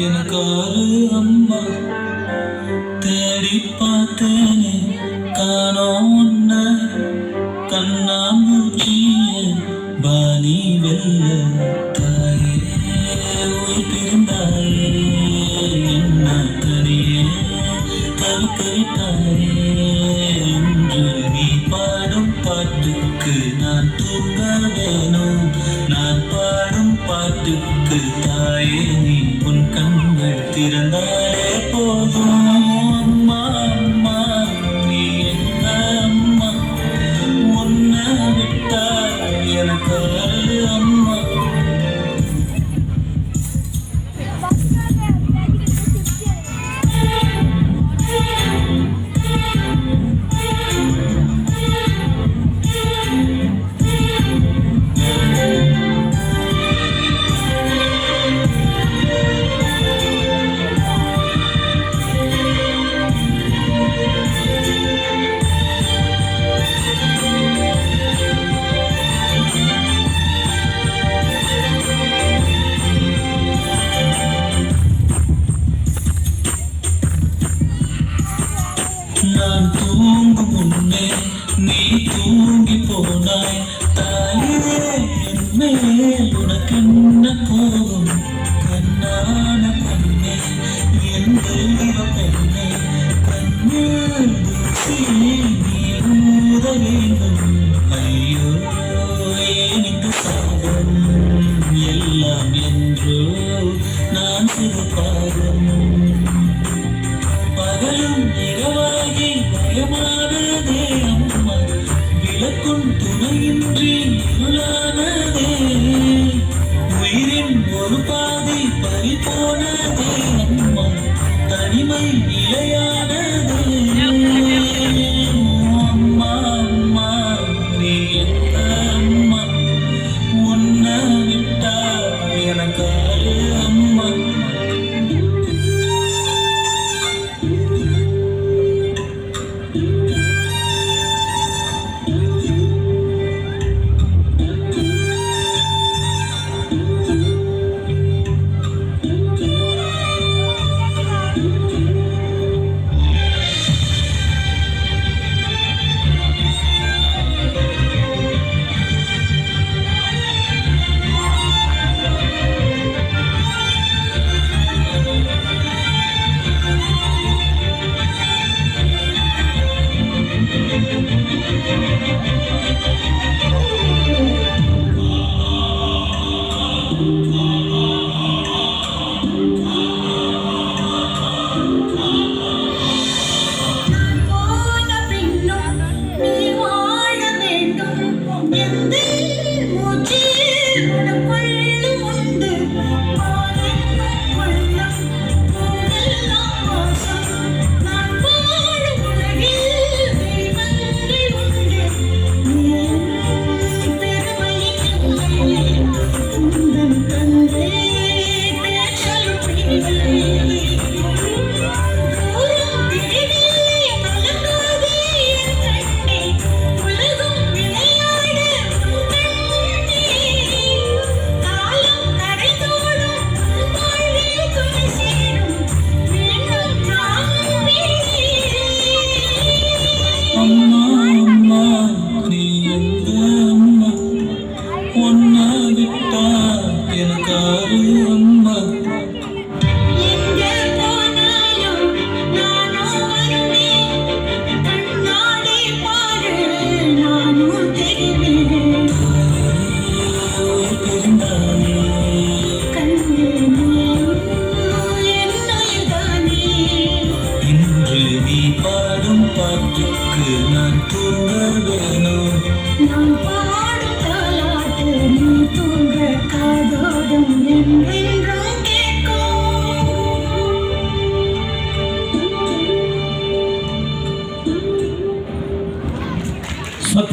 எனக்காரு அம்மா தேடி பார்த்தேனே காணோம் உன்ன கண்ணாமூச்சிய பாணி வெல்ல தாயே உயிர் பிரிந்தாயே என்ன தனியே தவிக்க விட்டாயே என்று நீ பாடும் பாட்டுக்கு நான் தூங்க வேணும் நான் பாடும் பாட்டுக்கு தாயே நீ உன் கண்கள் திறந்தாலே போதும் அம்மா அம்மா நீ என்ன அம்மா உன்னை விட்டா எனக்கு அம்மா நான் தூங்கும் முன்னே நீ தூங்கி போனாய் தாயே மேல் உனக்கு என்ன கோபம் கண்ணான பெண்ணே என் தெய்வ பெண்ணே கண்ணீர் தூசி நீ ஊத வேண்டும் ஐயோ எனக்கு சாதம் எல்லாம் என்றோ நான் சிறுபாதம் பகலும் இரவாகி பயமானதே அம்மா விளக்கும் துணையின்